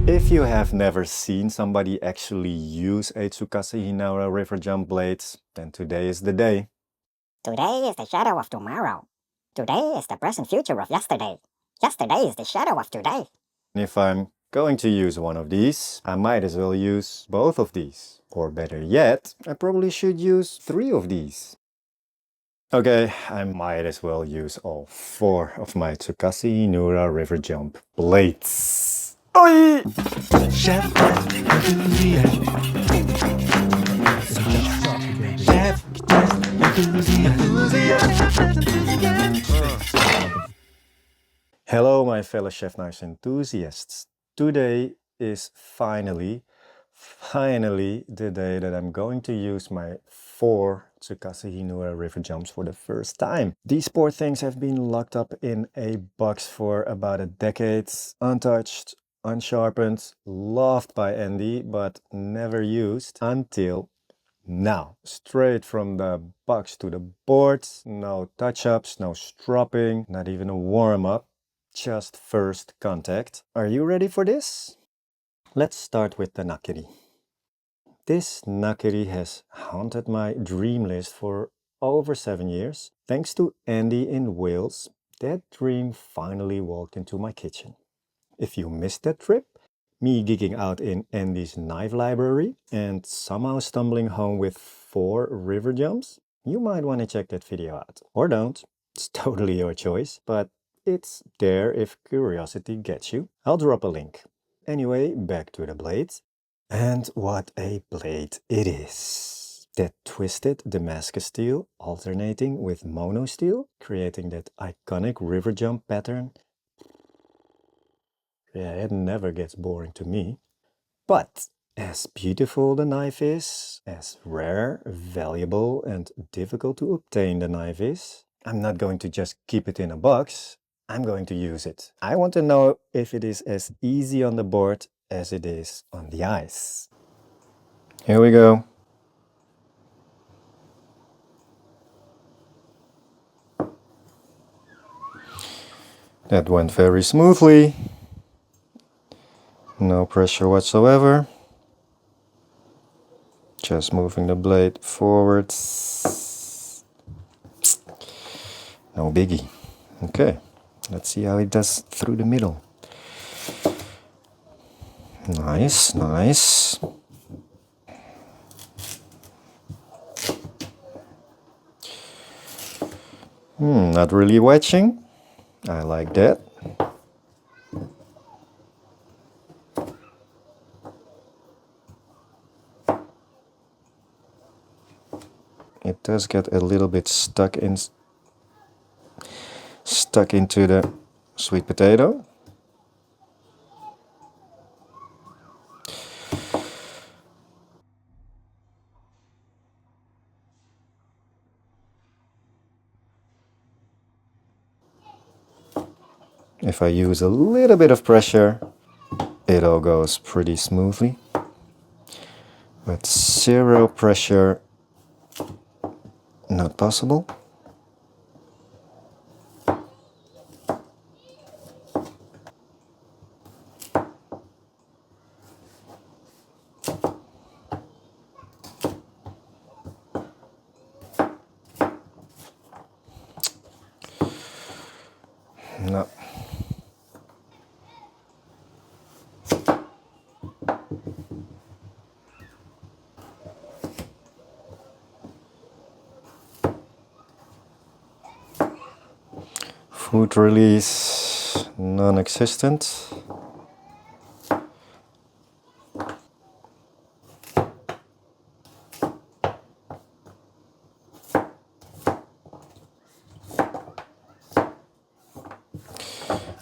If you have never seen somebody actually use a Tsukasa Hinoura River Jump blades, then today is the day. Today is the shadow of tomorrow. Today is the present future of yesterday. Yesterday is the shadow of today. If I'm going to use one of these, I might as well use both of these. Or better yet, I probably should use 3 of these. Okay, I might as well use all 4 of my Tsukasa Hinoura River Jump blades. Oi! Chef enthusiast. Chef enthusiast. Hello, my fellow chef knives enthusiasts. Today is finally the day that I'm going to use my 4 Tsukasa Hinoura River Jumps for the first time. These poor things have been locked up in a box for about a decade, untouched, unsharpened, loved by Andy, but never used until now. Straight from the box to the board, no touch-ups, no stropping, not even a warm-up, just first contact. Are you ready for this? Let's start with the Nakiri. This Nakiri has haunted my dream list for over 7 years. Thanks to Andy in Wales, that dream finally walked into my kitchen. If you missed that trip, me geeking out in Andy's knife library and somehow stumbling home with 4 river jumps, you might want to check that video out. Or don't, it's totally your choice, but it's there if curiosity gets you. I'll drop a link. Anyway, back to the blades. And what a blade it is! That twisted Damascus steel alternating with mono steel, creating that iconic river jump pattern. Yeah, it never gets boring to me. But as beautiful the knife is, as rare, valuable, and difficult to obtain the knife is, I'm not going to just keep it in a box. I'm going to use it. I want to know if it is as easy on the board as it is on the ice. Here we go. That went very smoothly. No pressure whatsoever. Just moving the blade forwards. No biggie. Okay, let's see how it does through the middle. Nice, nice. Not really wedging. I like that. It does get a little bit stuck into the sweet potato. If I use a little bit of pressure, it all goes pretty smoothly. With 0 pressure, not possible. No. Food release, non-existent.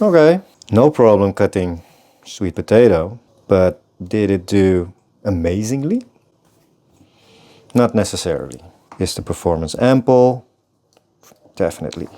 Okay, no problem cutting sweet potato, but did it do amazingly? Not necessarily. Is the performance ample? Definitely.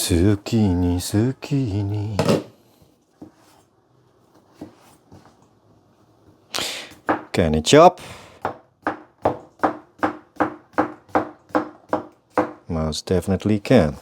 Tsukini, tsukini. Can it chop? Most definitely can.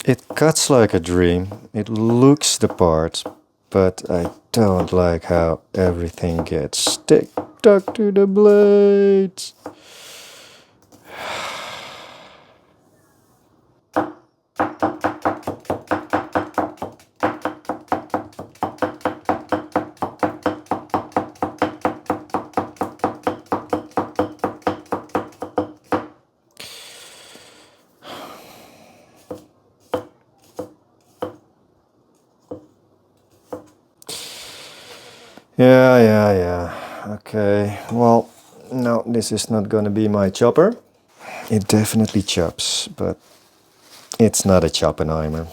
It cuts like a dream, it looks the part, but I don't like how everything gets stuck to the blades. Yeah. Okay, well, no, this is not gonna be my chopper. It definitely chops, but it's not a Choppenheimer.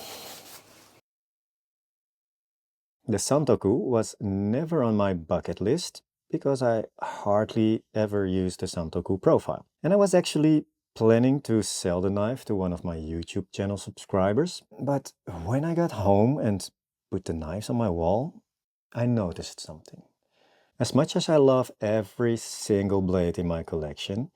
The Santoku was never on my bucket list because I hardly ever used the Santoku profile. And I was actually planning to sell the knife to one of my YouTube channel subscribers. But when I got home and put the knives on my wall, I noticed something. As much as I love every single blade in my collection,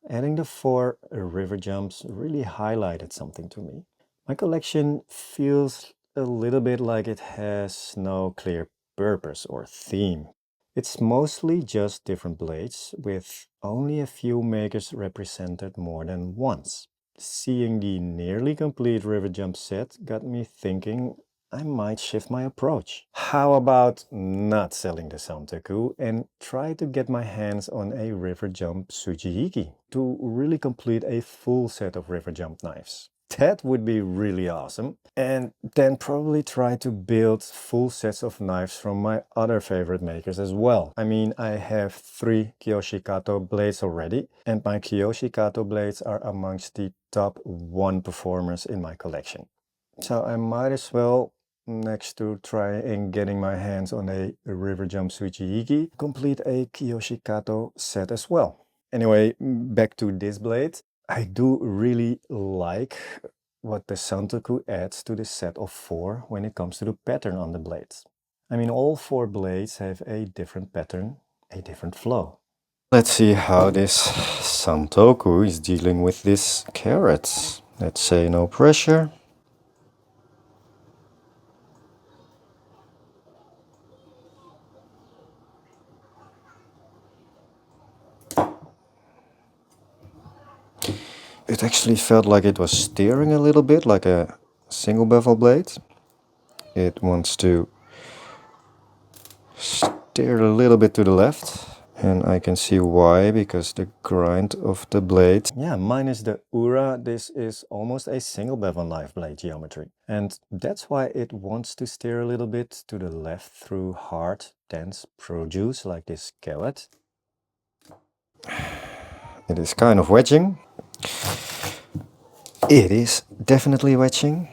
adding the 4 river jumps really highlighted something to me. My collection feels a little bit like it has no clear purpose or theme. It's mostly just different blades with only a few makers represented more than once. Seeing the nearly complete river jump set got me thinking I might shift my approach. How about not selling the Santoku and try to get my hands on a river jump Tsujihiki to really complete a full set of river jump knives? That would be really awesome. And then probably try to build full sets of knives from my other favorite makers as well. I mean, I have 3 Kiyoshi blades already, and my Kiyoshi blades are amongst the top 1 performers in my collection. So I might as well, next to try and getting my hands on a river jump Tsuchihiki, complete a Kiyoshi set as well. Anyway, back to this blade. I do really like what the Santoku adds to the set of 4 when it comes to the pattern on the blades. I mean, all 4 blades have a different pattern, a different flow. Let's see how this Santoku is dealing with this carrot. Let's say no pressure. It actually felt like it was steering a little bit, like a single bevel blade. It wants to steer a little bit to the left. And I can see why, because the grind of the blade. Yeah, minus the Ura, this is almost a single bevel knife blade geometry. And that's why it wants to steer a little bit to the left through hard, dense produce like this carrot. It is kind of wedging. It is definitely wedging.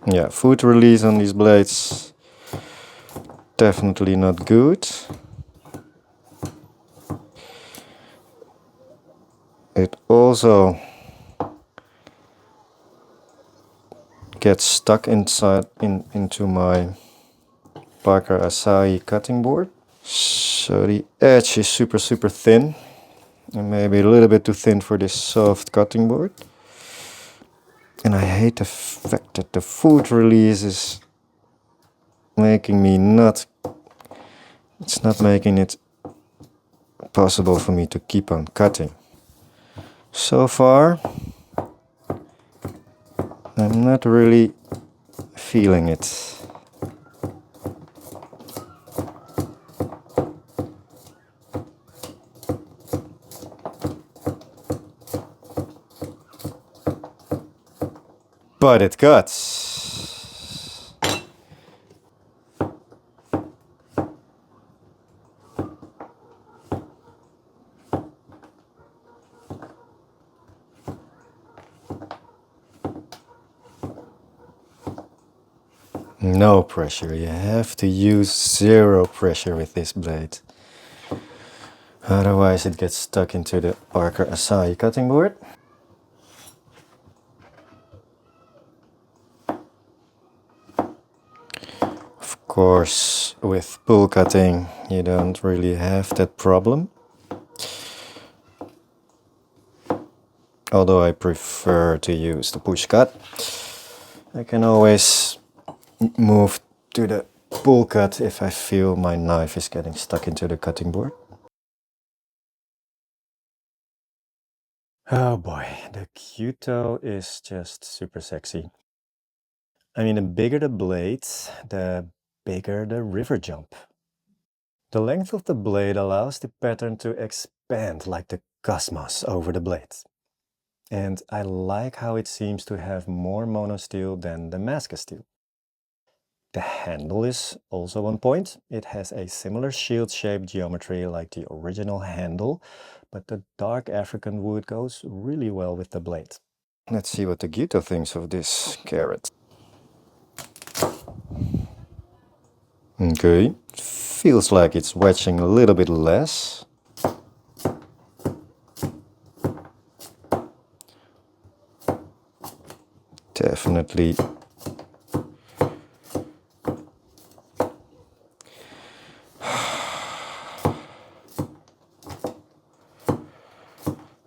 Yeah, foot release on these blades, definitely not good. It also gets stuck inside into my Parker Asahi cutting board. So the edge is super thin, and maybe a little bit too thin for this soft cutting board. And I hate the fact that the foot release is making me it's not making it possible for me to keep on cutting. So far, I'm not really feeling it. but it cuts. No pressure, you have to use zero pressure with this blade. Otherwise it gets stuck into the Parker Asahi cutting board. Of course, with pull cutting you don't really have that problem. Although I prefer to use the push cut. I can always move to the pull cut if I feel my knife is getting stuck into the cutting board. Oh boy, the Gyuto is just super sexy. I mean, the bigger the blade, the bigger the river jump. The length of the blade allows the pattern to expand like the cosmos over the blade. And I like how it seems to have more monosteel than the Damascus steel. The handle is also on point. It has a similar shield-shaped geometry like the original handle, but the dark African wood goes really well with the blade. Let's see what the Gyuto thinks of this carrot. Okay, feels like it's wedging a little bit less. Definitely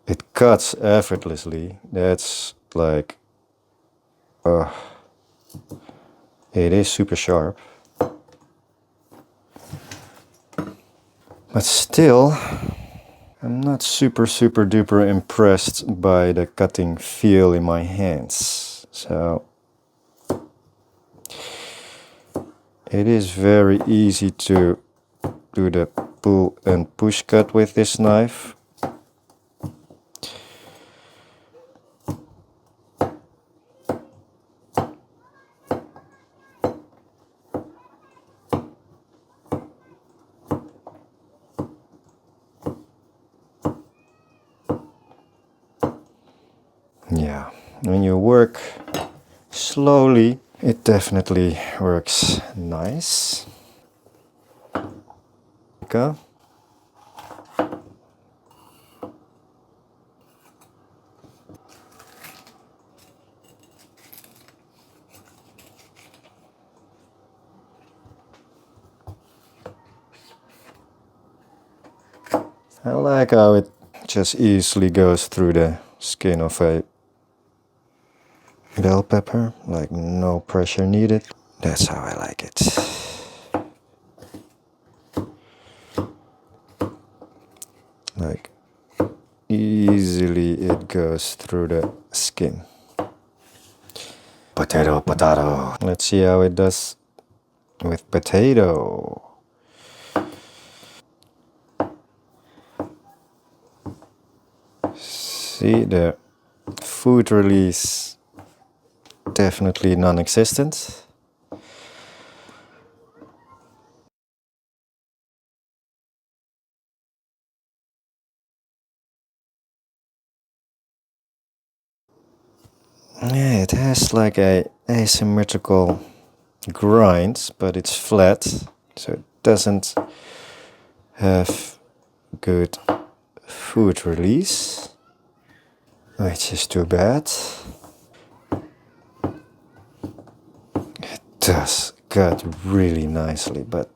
it cuts effortlessly. That's like it is super sharp. But still, I'm not super duper impressed by the cutting feel in my hands. So it is very easy to do the pull and push cut with this knife. Yeah, when you work slowly, it definitely works nice. Okay. I like how it just easily goes through the skin of a bell pepper, like no pressure needed. That's how I like it. Like easily it goes through the skin. Potato, potato. Let's see how it does with potato. See, the food release definitely non-existent. Yeah, it has like a asymmetrical grind, but it's flat, so it doesn't have good food release, which is too bad. It does cut really nicely, but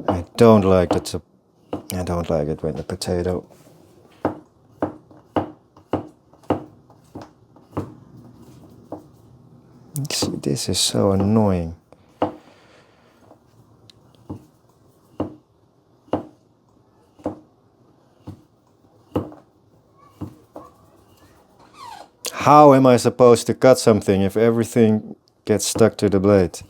I don't like it. I don't like it when the potato. See, this is so annoying. How am I supposed to cut something if everything gets stuck to the blade?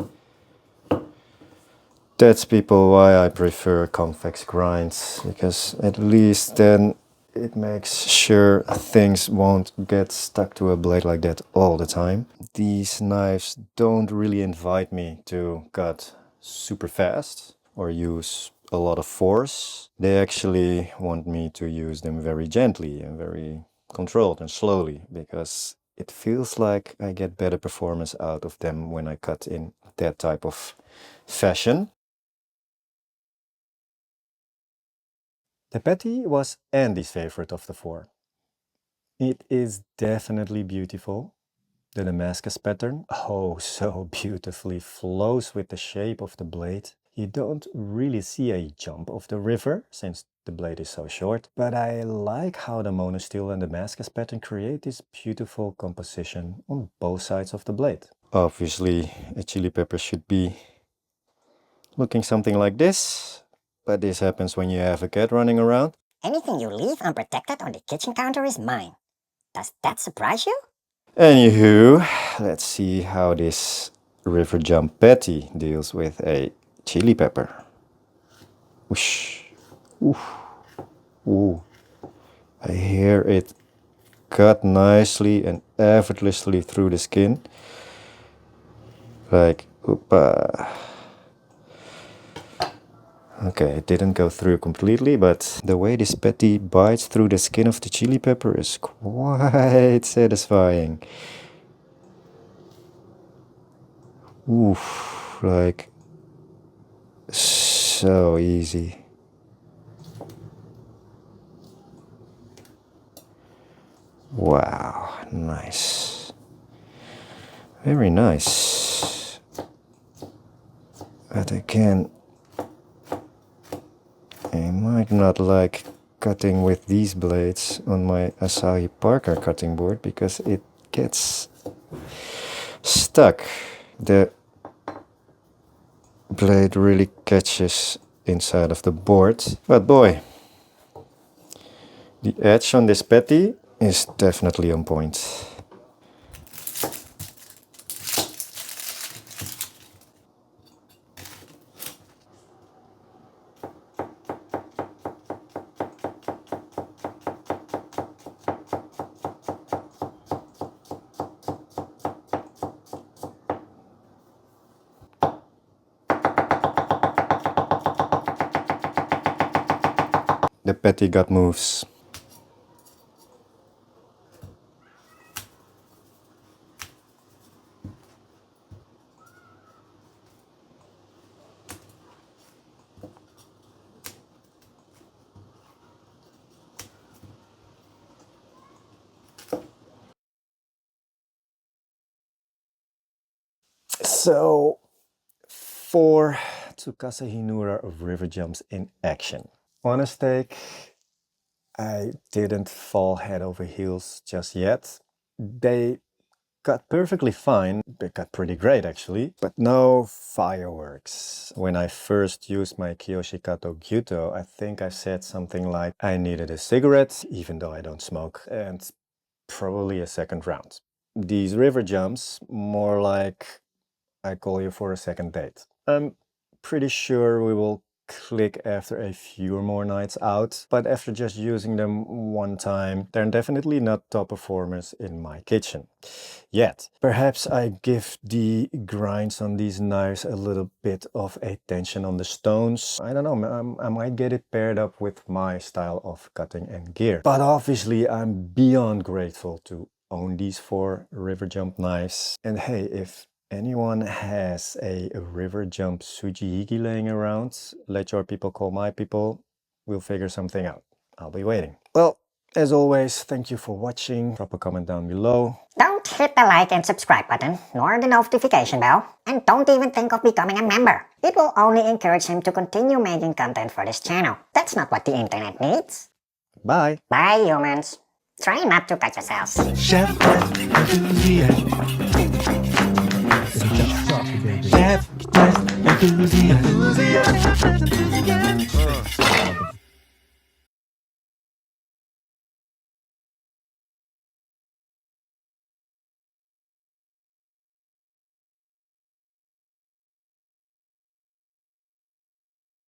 That's people why I prefer convex grinds, because at least then it makes sure things won't get stuck to a blade like that all the time. These knives don't really invite me to cut super fast or use a lot of force. They actually want me to use them very gently and very controlled and slowly, because it feels like I get better performance out of them when I cut in that type of fashion. The patty was Andy's favorite of the four. It is definitely beautiful. The Damascus pattern, oh so beautifully, flows with the shape of the blade. You don't really see a jump of the river since the blade is so short, but I like how the monosteel and Damascus pattern create this beautiful composition on both sides of the blade. Obviously, a chili pepper should be looking something like this, but this happens when you have a cat running around. Anything you leave unprotected on the kitchen counter is mine. Does that surprise you? Anywho, let's see how this river jump patty deals with a chili pepper. Whoosh. Oof. Ooh. I hear it cut nicely and effortlessly through the skin. Like, oopa. Okay, it didn't go through completely, but the way this patty bites through the skin of the chili pepper is quite satisfying. Oof, like so easy. Wow, nice. Very nice. But again, I might not like cutting with these blades on my Asahi Parker cutting board because it gets stuck. The blade really catches inside of the board. But boy, the edge on this patty is definitely on point. The patty got moves. So, 4 Tsukasa Hinoura River Jumps in action. On a stake, I didn't fall head over heels just yet. They cut perfectly fine, they cut pretty great actually, but no fireworks. When I first used my Kiyoshikato Gyuto, I think I said something like I needed a cigarette, even though I don't smoke, and probably a second round. These river jumps, more like I call you for a second date. I'm pretty sure we will click after a few more nights out, but after just using them one time, they're definitely not top performers in my kitchen. Yet. Perhaps I give the grinds on these knives a little bit of a tension on the stones. I don't know, I might get it paired up with my style of cutting and gear. But obviously I'm beyond grateful to own these 4 river jump knives. And hey, if anyone has a river jump Tsujihigi laying around, let your people call my people. We'll figure something out. I'll be waiting. Well, as always, thank you for watching. Drop a comment down below. Don't hit the like and subscribe button, nor the notification bell, and don't even think of becoming a member. It will only encourage him to continue making content for this channel. That's not what the internet needs. Bye! Bye, humans. Try not to cut yourselves. Chef enthusiast. Chef enthusiast.